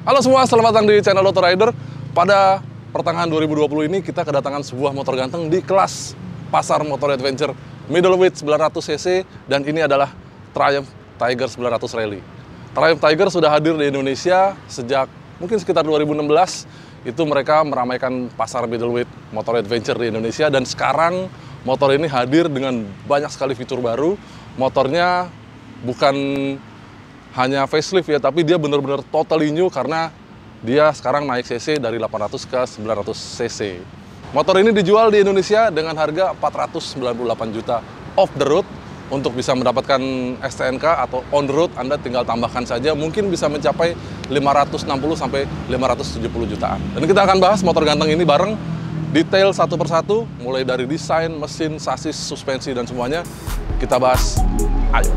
Halo semua, selamat datang di channel Auto Rider. Pada pertengahan 2020 ini kita kedatangan sebuah motor ganteng di kelas pasar motor adventure middleweight 900cc, dan ini adalah Triumph Tiger 900 Rally. Triumph Tiger sudah hadir di Indonesia sejak mungkin sekitar 2016. Itu mereka meramaikan pasar middleweight motor adventure di Indonesia, dan sekarang motor ini hadir dengan banyak sekali fitur baru. Motornya bukan hanya facelift ya, tapi dia benar-benar totally new karena dia sekarang naik cc dari 800 ke 900 cc. Motor ini dijual di Indonesia dengan harga 498 juta off the road. Untuk bisa mendapatkan STNK atau on the road, Anda tinggal tambahkan saja, mungkin bisa mencapai 560 sampai 570 jutaan. Dan kita akan bahas motor ganteng ini bareng, detail satu persatu, mulai dari desain, mesin, sasis, suspensi, dan semuanya kita bahas. Ayo!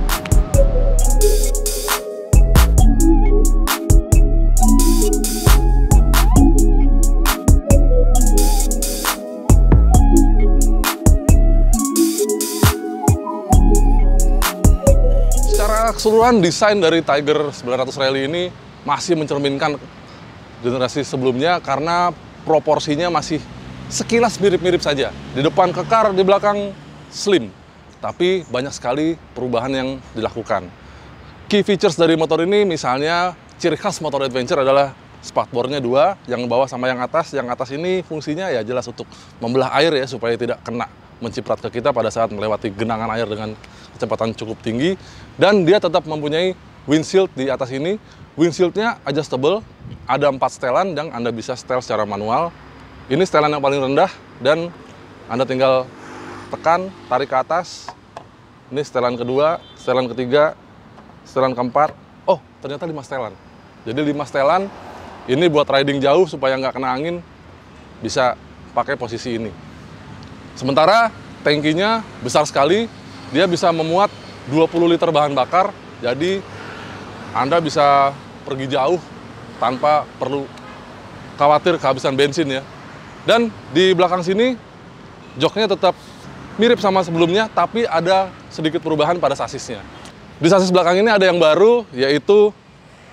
Keseluruhan desain dari Tiger 900 Rally ini masih mencerminkan generasi sebelumnya karena proporsinya masih sekilas mirip-mirip saja. Di depan kekar, di belakang slim. Tapi banyak sekali perubahan yang dilakukan. Key features dari motor ini misalnya ciri khas motor adventure adalah spakbornya dua, yang bawah sama yang atas. Yang atas ini fungsinya ya jelas untuk membelah air ya, supaya tidak kena menciprat ke kita pada saat melewati genangan air dengan kecepatan cukup tinggi. Dan dia tetap mempunyai windshield di atas ini. Windshieldnya adjustable, ada 4 setelan dan Anda bisa setel secara manual. Ini setelan yang paling rendah dan Anda tinggal tekan, tarik ke atas. Ini setelan kedua, setelan ketiga, setelan keempat. Oh, ternyata 5 setelan. Jadi 5 setelan, ini buat riding jauh supaya nggak kena angin, bisa pakai posisi ini. Sementara tangkinya besar sekali, dia bisa memuat 20 liter bahan bakar, jadi Anda bisa pergi jauh tanpa perlu khawatir kehabisan bensin ya. Dan di belakang sini, joknya tetap mirip sama sebelumnya, tapi ada sedikit perubahan pada sasisnya. Di sasis belakang ini ada yang baru, yaitu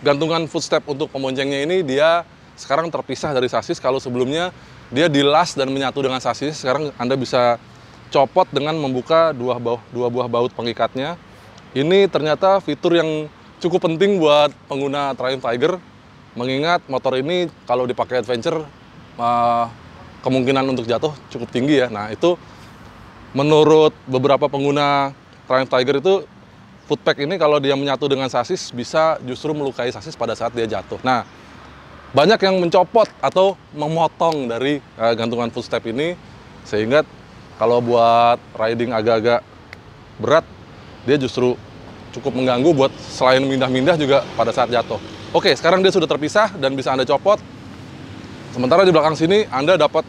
gantungan footstep untuk pemboncengnya ini, dia sekarang terpisah dari sasis. Kalau sebelumnya dia dilas dan menyatu dengan sasis, sekarang Anda bisa copot dengan membuka dua buah baut pengikatnya. Ini ternyata fitur yang cukup penting buat pengguna Triumph Tiger, mengingat motor ini kalau dipakai adventure, kemungkinan untuk jatuh cukup tinggi ya. Nah itu menurut beberapa pengguna Triumph Tiger itu, footpack ini kalau dia menyatu dengan sasis bisa justru melukai sasis pada saat dia jatuh. Nah, banyak yang mencopot atau memotong dari gantungan footstep ini, sehingga kalau buat riding agak-agak berat, dia justru cukup mengganggu buat selain mindah-mindah juga pada saat jatuh. Oke, sekarang dia sudah terpisah dan bisa Anda copot. Sementara di belakang sini Anda dapat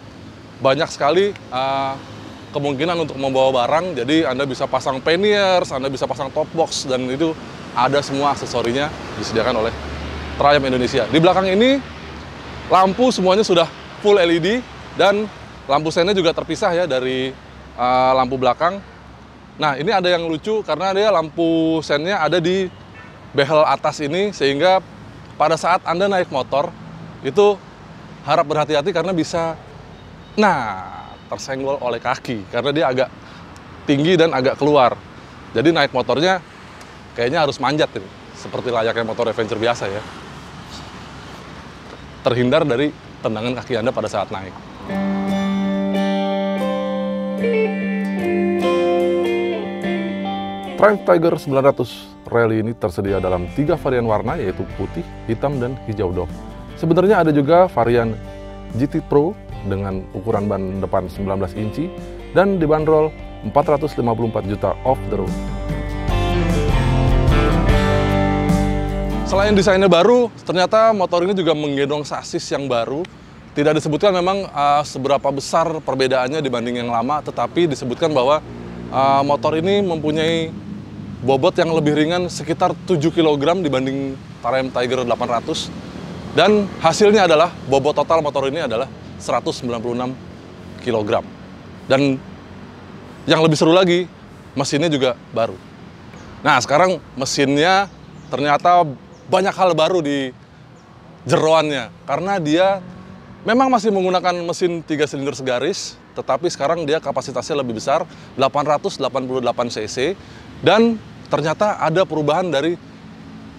banyak sekali kemungkinan untuk membawa barang. Jadi Anda bisa pasang panniers, Anda bisa pasang top box, dan itu ada semua aksesorinya disediakan oleh Triumph Indonesia. Di belakang ini lampu semuanya sudah full LED, dan lampu sennya juga terpisah ya dari lampu belakang. Nah ini ada yang lucu karena dia lampu sennya ada di behel atas ini, sehingga pada saat Anda naik motor itu harap berhati-hati karena bisa tersenggol oleh kaki karena dia agak tinggi dan agak keluar. Jadi naik motornya kayaknya harus manjat ini, seperti layaknya motor adventure biasa ya. Terhindar dari tendangan kaki Anda pada saat naik. Triumph Tiger 900 Rally ini tersedia dalam 3 varian warna, yaitu putih, hitam, dan hijau dop. Sebenarnya ada juga varian GT Pro dengan ukuran ban depan 19 inci dan dibanderol 454 juta off the road. Selain desainnya baru, ternyata motor ini juga menggendong sasis yang baru. Tidak disebutkan memang seberapa besar perbedaannya dibanding yang lama, tetapi disebutkan bahwa motor ini mempunyai bobot yang lebih ringan sekitar 7 kg dibanding Triumph Tiger 800. Dan hasilnya adalah bobot total motor ini adalah 196 kg. Dan yang lebih seru lagi, mesinnya juga baru. Nah, sekarang mesinnya ternyata banyak hal baru di jeroannya. Karena dia memang masih menggunakan mesin 3 silinder segaris, tetapi sekarang dia kapasitasnya lebih besar, 888 cc, dan ternyata ada perubahan dari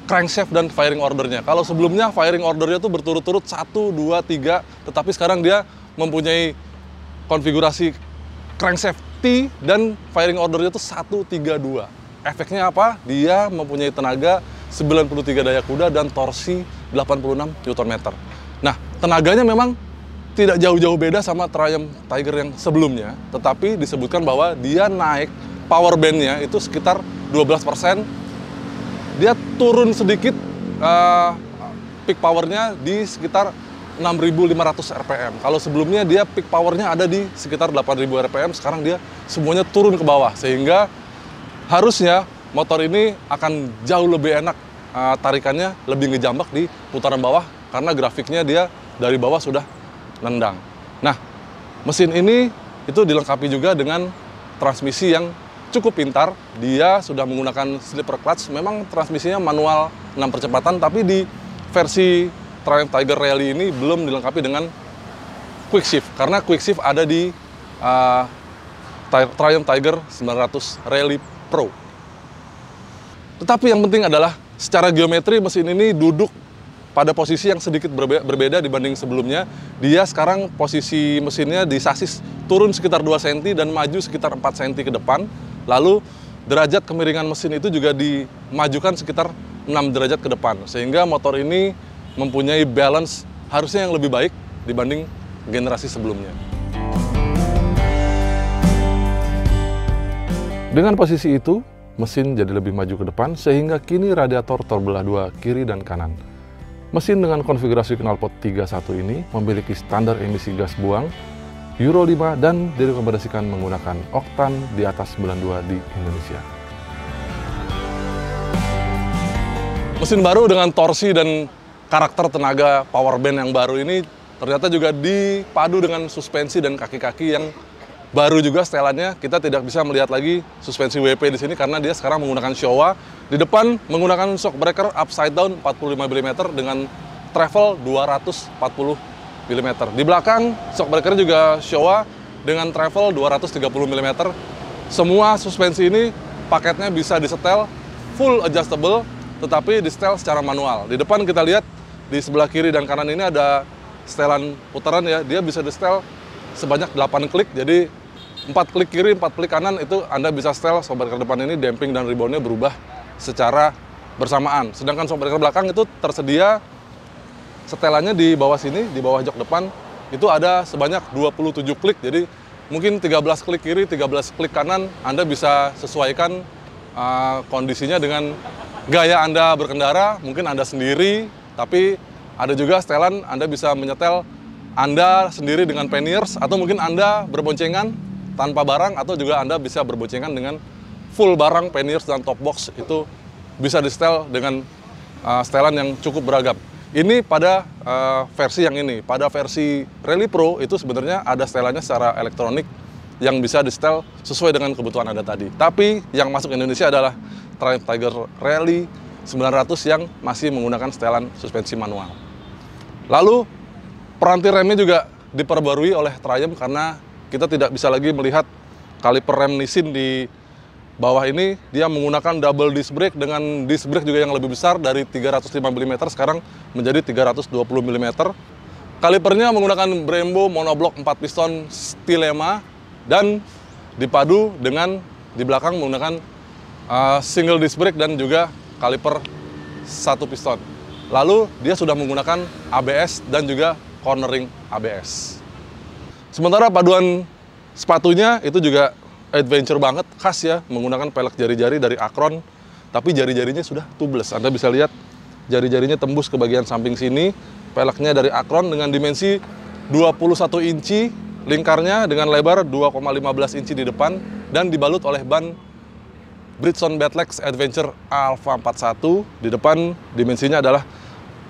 crankshaft dan firing ordernya. Kalau sebelumnya firing ordernya tuh berturut-turut 1, 2, 3, tetapi sekarang dia mempunyai konfigurasi crankshaft T dan firing ordernya tuh 1, 3, 2. Efeknya apa? Dia mempunyai tenaga 93 daya kuda dan torsi 86 Nm. Nah, tenaganya memang tidak jauh-jauh beda sama Triumph Tiger yang sebelumnya, tetapi disebutkan bahwa dia naik power bandnya itu sekitar 12%. Dia turun sedikit peak powernya di sekitar 6.500 rpm. Kalau sebelumnya dia peak powernya ada di sekitar 8.000 rpm, sekarang dia semuanya turun ke bawah. Sehingga harusnya motor ini akan jauh lebih enak tarikannya, lebih ngejambak di putaran bawah karena grafiknya dia dari bawah sudah nendang. Nah, mesin ini itu dilengkapi juga dengan transmisi yang cukup pintar. Dia sudah menggunakan slipper clutch. Memang transmisinya manual 6 percepatan, tapi di versi Triumph Tiger Rally ini belum dilengkapi dengan quick shift, karena quick shift ada di Triumph Tiger 900 Rally Pro. Tetapi yang penting adalah secara geometri mesin ini duduk pada posisi yang sedikit berbeda dibanding sebelumnya. Dia sekarang posisi mesinnya di sasis turun sekitar 2 cm dan maju sekitar 4 cm ke depan. Lalu derajat kemiringan mesin itu juga dimajukan sekitar 6 derajat ke depan. Sehingga motor ini mempunyai balance harusnya yang lebih baik dibanding generasi sebelumnya. Dengan posisi itu, mesin jadi lebih maju ke depan sehingga kini radiator terbelah dua kiri dan kanan. Mesin dengan konfigurasi knalpot 31 ini memiliki standar emisi gas buang Euro 5 dan direkomendasikan menggunakan oktan di atas 92 di Indonesia. Mesin baru dengan torsi dan karakter tenaga power band yang baru ini ternyata juga dipadu dengan suspensi dan kaki-kaki yang baru juga setelannya. Kita tidak bisa melihat lagi suspensi WP di sini karena dia sekarang menggunakan Showa. Di depan menggunakan shock breaker upside down 45 mm dengan travel 240 mm. Di belakang shock breaker juga Showa dengan travel 230 mm. Semua suspensi ini paketnya bisa disetel full adjustable, tetapi disetel secara manual. Di depan kita lihat di sebelah kiri dan kanan ini ada setelan putaran ya. Dia bisa disetel sebanyak 8 klik, jadi 4 klik kiri, 4 klik kanan itu Anda bisa setel shock breaker depan ini, damping dan reboundnya berubah secara bersamaan. Sedangkan shock breaker belakang itu tersedia setelannya di bawah sini, di bawah jok depan, itu ada sebanyak 27 klik. Jadi mungkin 13 klik kiri, 13 klik kanan, Anda bisa sesuaikan kondisinya dengan gaya Anda berkendara. Mungkin Anda sendiri, tapi ada juga setelan Anda bisa menyetel Anda sendiri dengan panniers, atau mungkin Anda berboncengan tanpa barang, atau juga Anda bisa berboncengan dengan full barang, panniers dan top box. Itu bisa di-setel dengan setelan yang cukup beragam. Ini pada versi yang ini. Pada versi Rally Pro itu sebenarnya ada setelannya secara elektronik yang bisa di-setel sesuai dengan kebutuhan Anda tadi. Tapi yang masuk Indonesia adalah Triumph Tiger Rally 900 yang masih menggunakan setelan suspensi manual. Lalu peranti remnya juga diperbarui oleh Triumph karena kita tidak bisa lagi melihat kaliper rem Nissin di bawah ini. Dia menggunakan double disc brake dengan disc brake juga yang lebih besar dari 305 mm sekarang menjadi 320 mm. Kalipernya menggunakan Brembo monoblock 4 piston Stilema dan dipadu dengan di belakang menggunakan single disc brake dan juga kaliper 1 piston. Lalu dia sudah menggunakan ABS dan juga cornering ABS. Sementara paduan sepatunya itu juga adventure banget, khas ya, menggunakan pelek jari-jari dari Acron, tapi jari-jarinya sudah tubeless. Anda bisa lihat jari-jarinya tembus ke bagian samping sini. Peleknya dari Acron dengan dimensi 21 inci, lingkarnya dengan lebar 2,15 inci di depan, dan dibalut oleh ban Bridgestone Badlex Adventure Alpha 41. Di depan dimensinya adalah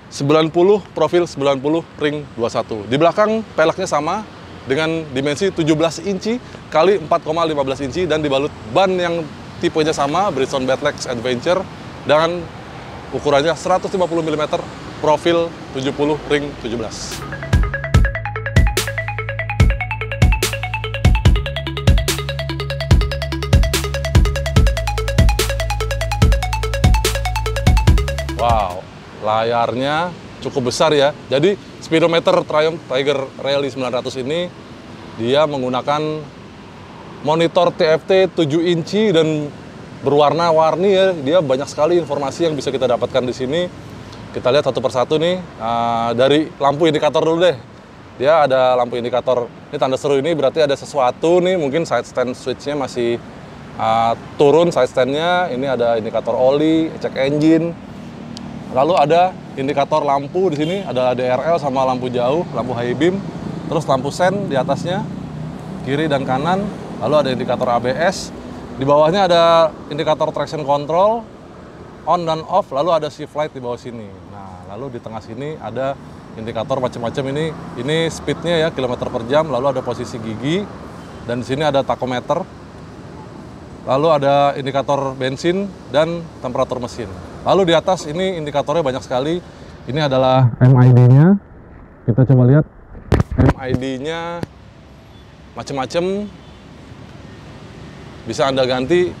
90, profil 90, ring 21. Di belakang peleknya sama, dengan dimensi 17 inci kali 4,15 inci dan dibalut ban yang tipenya sama, Bridgestone Badlex Adventure, dengan ukurannya 150 mm profil 70 ring 17. Wow, layarnya cukup besar ya. Jadi speedometer Triumph Tiger Rally 900 ini dia menggunakan monitor TFT 7 inci dan berwarna-warni ya. Dia banyak sekali informasi yang bisa kita dapatkan di sini. Kita lihat satu persatu nih. Dari lampu indikator dulu deh. Dia ada lampu indikator. Ini tanda seru ini berarti ada sesuatu nih. Mungkin side stand switch-nya masih turun side stand-nya. Ini ada indikator oli, cek engine. Lalu ada indikator lampu di sini, ada DRL sama lampu jauh, lampu high beam, terus lampu sen di atasnya, kiri dan kanan. Lalu ada indikator ABS, di bawahnya ada indikator traction control, on dan off, lalu ada shift light di bawah sini. Nah, lalu di tengah sini ada indikator macam-macam ini speednya ya, kilometer per jam, lalu ada posisi gigi, dan di sini ada tachometer, lalu ada indikator bensin dan temperatur mesin. Lalu di atas ini indikatornya banyak sekali. Ini adalah MID-nya. Kita coba lihat. MID-nya macam-macam. Bisa Anda ganti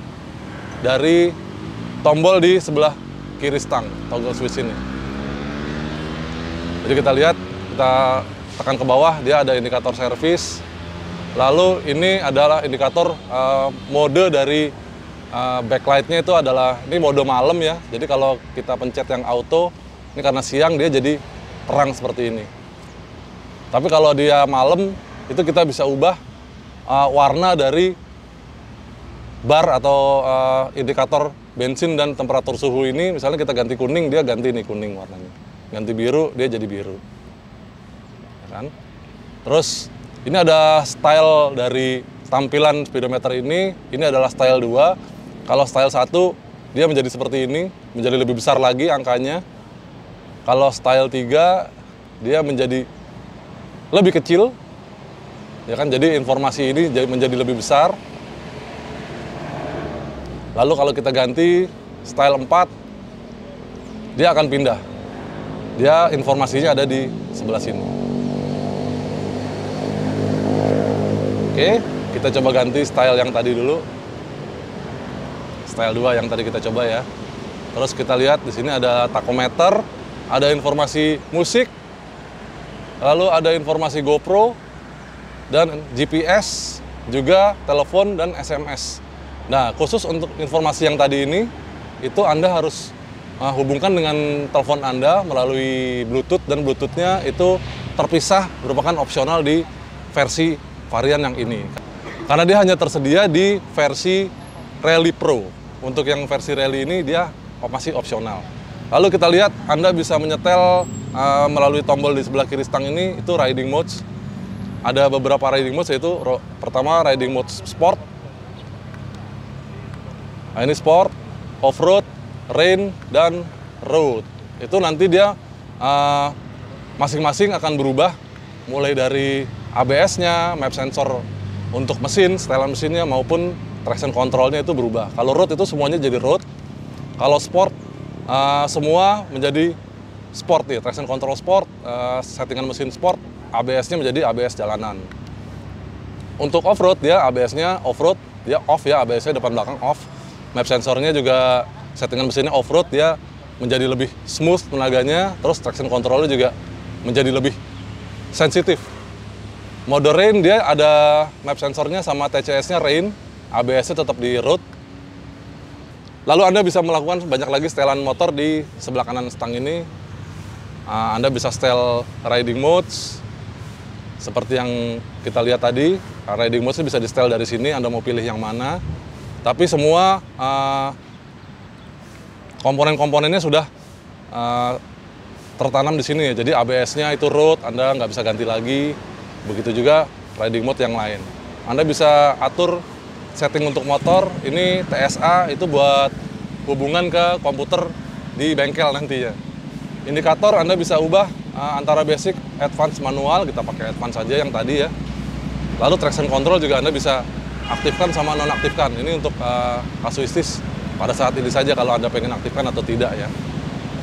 dari tombol di sebelah kiri stang, toggle switch ini. Jadi kita lihat, kita tekan ke bawah, dia ada indikator servis. Lalu ini adalah indikator mode dari backlight-nya itu adalah, ini mode malam ya. Jadi kalau kita pencet yang auto, ini karena siang dia jadi terang seperti ini. Tapi kalau dia malam, itu kita bisa ubah warna dari bar atau indikator bensin dan temperatur suhu ini. Misalnya kita ganti kuning, dia ganti nih kuning warnanya. Ganti biru, dia jadi biru. Ya kan? Terus ini ada style dari tampilan speedometer ini adalah style 2. Kalau style 1, dia menjadi seperti ini, menjadi lebih besar lagi angkanya. Kalau style 3, dia menjadi lebih kecil. Ya kan, jadi informasi ini menjadi lebih besar. Lalu kalau kita ganti style 4, dia akan pindah. Dia informasinya ada di sebelah sini. Oke, kita coba ganti style yang tadi dulu. Style 2 yang tadi kita coba ya. Terus kita lihat di sini ada tachometer, ada informasi musik, lalu ada informasi GoPro, dan GPS, juga telepon dan SMS. Nah, khusus untuk informasi yang tadi ini, itu Anda harus hubungkan dengan telepon Anda melalui Bluetooth, dan Bluetooth-nya itu terpisah, merupakan opsional di versi varian yang ini. Karena dia hanya tersedia di versi Rally Pro. Untuk yang versi Rally ini dia masih opsional. Lalu kita lihat Anda bisa menyetel melalui tombol di sebelah kiri stang ini, itu riding modes. Ada beberapa riding modes, yaitu pertama riding mode sport. Nah, ini sport, off-road, rain, dan road. Itu nanti dia masing-masing akan berubah, mulai dari ABS-nya, map sensor untuk mesin, setelan mesinnya, maupun traction control-nya itu berubah. Kalau road itu semuanya jadi road. Kalau sport, semua menjadi sport ya. Traction control sport, settingan mesin sport, ABS-nya menjadi ABS jalanan. Untuk off-road, dia ABS-nya off-road, dia off ya, ABS-nya depan belakang off. Map sensornya juga settingan mesinnya off-road, dia menjadi lebih smooth tenaganya. Terus traction control-nya juga menjadi lebih sensitif. Mode rain, dia ada map sensornya sama TCS-nya rain. ABS-nya tetap di road. Lalu Anda bisa melakukan banyak lagi setelan motor di sebelah kanan stang ini. Anda bisa setel riding modes seperti yang kita lihat tadi. Riding modes bisa di setel dari sini, Anda mau pilih yang mana. Tapi semua komponen-komponennya sudah tertanam di sini ya. Jadi ABS-nya itu road, Anda nggak bisa ganti lagi. Begitu juga riding mode yang lain. Anda bisa atur setting untuk motor, ini TSA itu buat hubungan ke komputer di bengkel nantinya. Indikator Anda bisa ubah antara basic, advance, manual, kita pakai advance saja yang tadi ya. Lalu traction control juga Anda bisa aktifkan sama nonaktifkan. Ini untuk kasuistis pada saat ini saja kalau Anda pengen aktifkan atau tidak ya.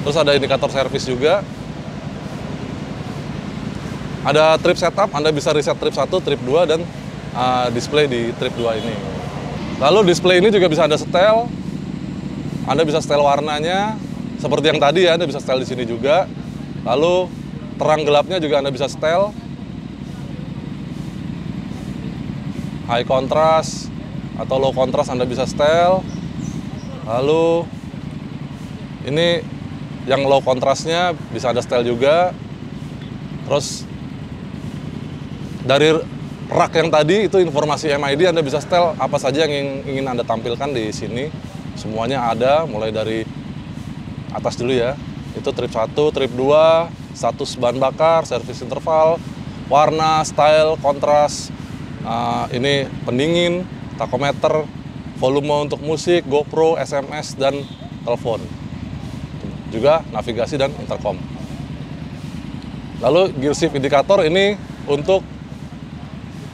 Terus ada indikator servis juga. Ada trip setup, Anda bisa reset trip 1, trip 2, dan display di trip 2 ini. Lalu display ini juga bisa Anda setel. Anda bisa setel warnanya, seperti yang tadi ya, Anda bisa setel di sini juga. Lalu terang gelapnya juga Anda bisa setel. High contrast atau low contrast Anda bisa setel. Lalu ini yang low contrastnya bisa Anda setel juga. Terus dari rak yang tadi itu informasi MID, Anda bisa setel apa saja yang ingin Anda tampilkan di sini. Semuanya ada, mulai dari atas dulu ya. Itu trip 1, trip 2, status bahan bakar, service interval, warna, style, kontras, ini pendingin, tachometer, volume untuk musik, GoPro, SMS, dan telepon. Juga navigasi dan intercom. Lalu gear shift indikator ini untuk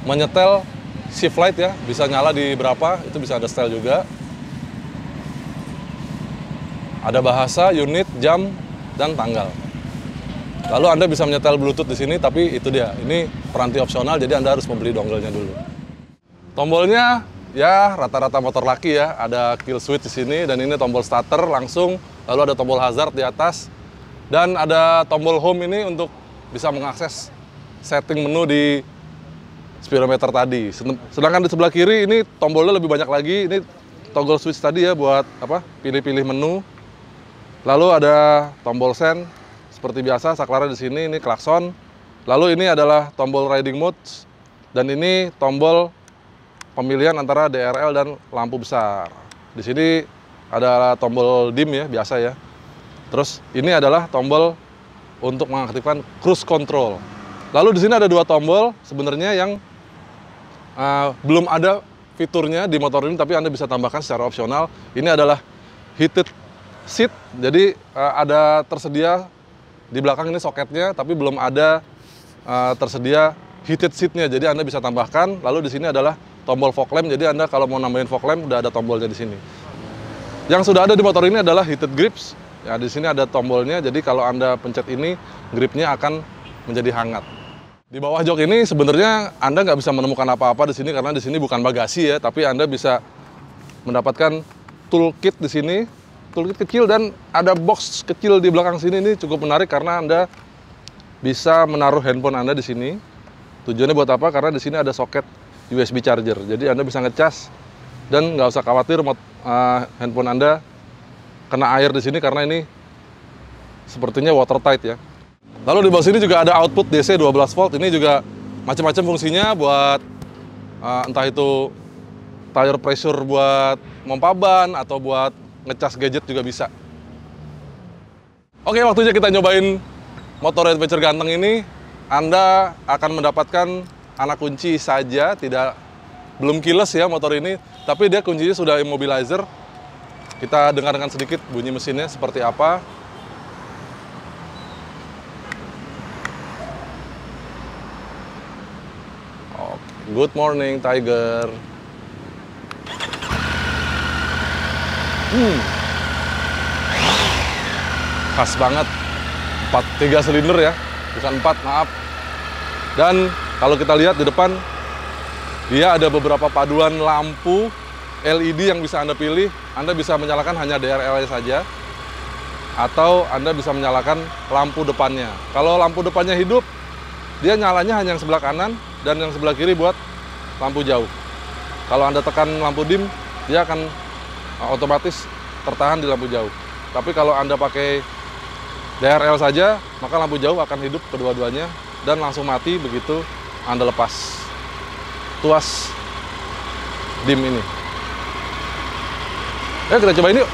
menyetel shift light ya, bisa nyala di berapa, itu bisa Anda setel juga. Ada bahasa, unit, jam, dan tanggal. Lalu Anda bisa menyetel Bluetooth di sini, tapi itu dia, ini peranti opsional, jadi Anda harus membeli dongle-nya dulu. Tombolnya ya rata-rata motor laki ya, ada kill switch di sini, dan ini tombol starter langsung, lalu ada tombol hazard di atas, dan ada tombol home ini untuk bisa mengakses setting menu di speedometer tadi. Sedangkan di sebelah kiri ini tombolnya lebih banyak lagi. Ini toggle switch tadi ya buat apa? Pilih-pilih menu. Lalu ada tombol sen seperti biasa, saklarnya di sini. Ini klakson. Lalu ini adalah tombol riding mode dan ini tombol pemilihan antara DRL dan lampu besar. Di sini ada tombol dim ya, biasa ya. Terus ini adalah tombol untuk mengaktifkan cruise control. Lalu di sini ada dua tombol sebenarnya yang belum ada fiturnya di motor ini, tapi Anda bisa tambahkan secara opsional. Ini adalah heated seat, jadi ada tersedia di belakang ini soketnya, tapi belum ada tersedia heated seatnya. Jadi Anda bisa tambahkan. Lalu di sini adalah tombol fog lamp, jadi Anda kalau mau nambahin fog lamp udah ada tombolnya di sini. Yang sudah ada di motor ini adalah heated grips. Ya, di sini ada tombolnya, jadi kalau Anda pencet ini, gripnya akan menjadi hangat. Di bawah jok ini sebenarnya Anda nggak bisa menemukan apa-apa di sini karena di sini bukan bagasi ya, tapi Anda bisa mendapatkan toolkit di sini, toolkit kecil, dan ada box kecil di belakang sini. Ini cukup menarik karena Anda bisa menaruh handphone Anda di sini. Tujuannya buat apa? Karena di sini ada soket USB charger, jadi Anda bisa ngecas dan nggak usah khawatir handphone Anda kena air di sini karena ini sepertinya watertight ya. Lalu di bawah sini juga ada output DC 12 volt. Ini juga macam-macam fungsinya buat entah itu tire pressure buat mompa ban atau buat ngecas gadget juga bisa. Oke, waktunya kita nyobain motor adventure ganteng ini. Anda akan mendapatkan anak kunci saja, belum keyless ya motor ini, tapi dia kuncinya sudah immobilizer. Kita dengarkan sedikit bunyi mesinnya seperti apa. Good morning, Tiger. Khas banget. 3 silinder ya, bukan 4, maaf. Dan kalau kita lihat di depan, dia ada beberapa paduan lampu LED yang bisa Anda pilih. Anda bisa menyalakan hanya DRL saja, atau Anda bisa menyalakan lampu depannya. Kalau lampu depannya hidup, dia nyalanya hanya yang sebelah kanan, dan yang sebelah kiri buat lampu jauh. Kalau Anda tekan lampu dim, dia akan otomatis tertahan di lampu jauh. Tapi kalau Anda pakai DRL saja, maka lampu jauh akan hidup kedua-duanya dan langsung mati begitu Anda lepas tuas dim ini. Ayo kita cobain yuk.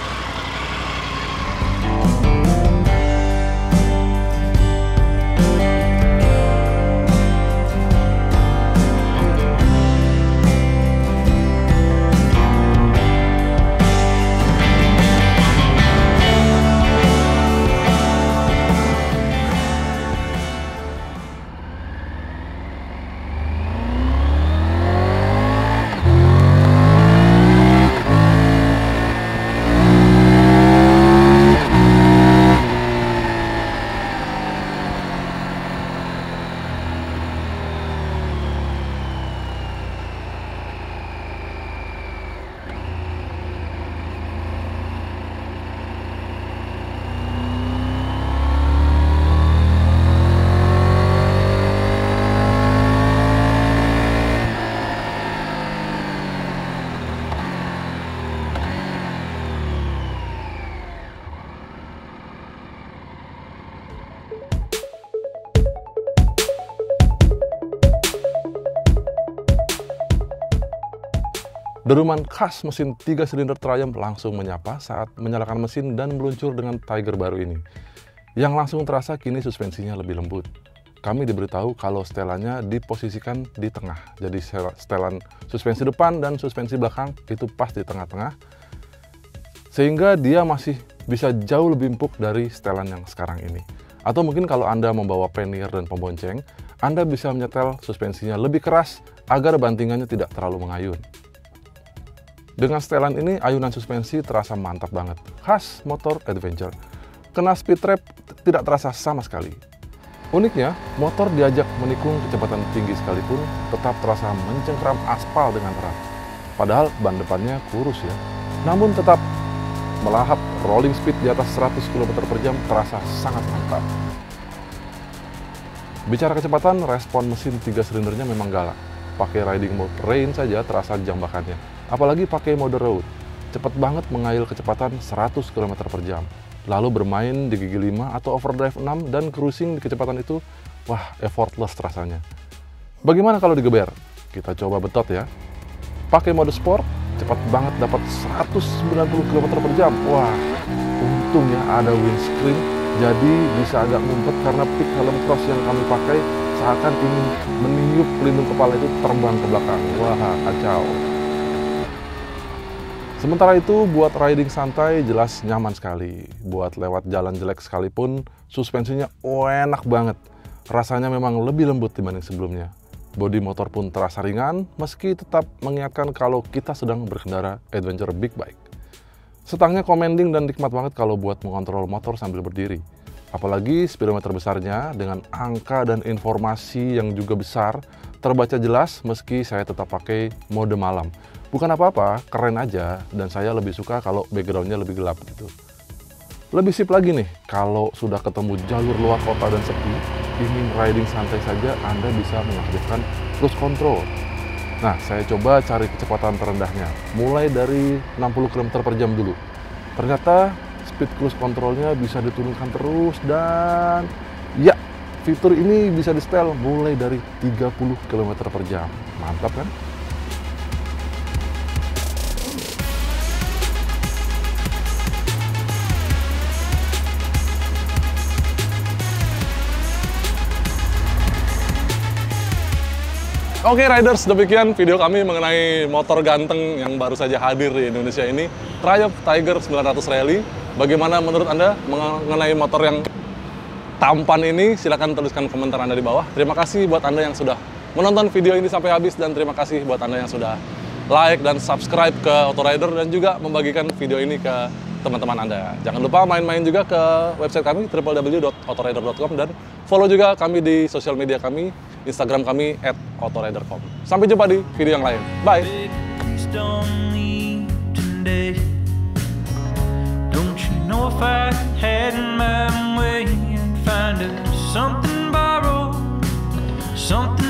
Deruman khas mesin 3 silinder Triumph langsung menyapa saat menyalakan mesin dan meluncur dengan Tiger baru ini. Yang langsung terasa kini suspensinya lebih lembut. Kami diberitahu kalau setelannya diposisikan di tengah. Jadi setelan suspensi depan dan suspensi belakang itu pas di tengah-tengah. Sehingga dia masih bisa jauh lebih empuk dari setelan yang sekarang ini. Atau mungkin kalau Anda membawa pannier dan pembonceng, Anda bisa menyetel suspensinya lebih keras agar bantingannya tidak terlalu mengayun. Dengan setelan ini, ayunan suspensi terasa mantap banget. Khas motor adventure. Kena speed trap tidak terasa sama sekali. Uniknya, motor diajak menikung kecepatan tinggi sekalipun tetap terasa mencengkram aspal dengan erat. Padahal ban depannya kurus ya. Namun tetap melahap rolling speed di atas 100 km per jam terasa sangat mantap. Bicara kecepatan, respon mesin 3 silindernya memang galak. Pakai riding mode rain saja terasa jambakannya. Apalagi pakai mode road. Cepat banget mengail kecepatan 100 km per jam. Lalu bermain di gigi 5 atau overdrive 6 dan cruising di kecepatan itu, wah effortless rasanya. Bagaimana kalau digeber? Kita coba betot ya. Pakai mode sport, cepat banget dapat 190 km per jam. Wah, untung ya ada windscreen, jadi bisa agak ngumpet karena pick helm cross yang kami pakai seakan ingin meniup pelindung kepala itu terbang ke belakang. Wah, kacau. Sementara itu, buat riding santai jelas nyaman sekali. Buat lewat jalan jelek sekalipun, suspensinya enak banget. Rasanya memang lebih lembut dibanding sebelumnya. Bodi motor pun terasa ringan, meski tetap mengingatkan kalau kita sedang berkendara adventure big bike. Setangnya commanding dan nikmat banget kalau buat mengontrol motor sambil berdiri. Apalagi speedometer besarnya dengan angka dan informasi yang juga besar, terbaca jelas meski saya tetap pakai mode malam. Bukan apa-apa, keren aja, dan saya lebih suka kalau backgroundnya lebih gelap gitu. Lebih sip lagi nih, kalau sudah ketemu jalur luar kota dan sepi, ingin riding santai saja, Anda bisa mengaktifkan cruise control. Nah, saya coba cari kecepatan terendahnya, mulai dari 60 km per jam dulu. Ternyata speed cruise controlnya bisa diturunkan terus, dan ya, fitur ini bisa di-setel mulai dari 30 km per jam. Mantap kan? Oke riders, demikian video kami mengenai motor ganteng yang baru saja hadir di Indonesia ini, Triumph Tiger 900 Rally. Bagaimana menurut Anda mengenai motor yang tampan ini? Silahkan tuliskan komentar Anda di bawah. Terima kasih buat Anda yang sudah menonton video ini sampai habis, dan terima kasih buat Anda yang sudah like dan subscribe ke Autorider dan juga membagikan video ini ke teman-teman Anda. Jangan lupa main-main juga ke website kami www.autorider.com, dan follow juga kami di sosial media kami, Instagram kami @autorider.com. Sampai jumpa di video yang lain. Bye! Don't you know if I had my way and find something borrowed, something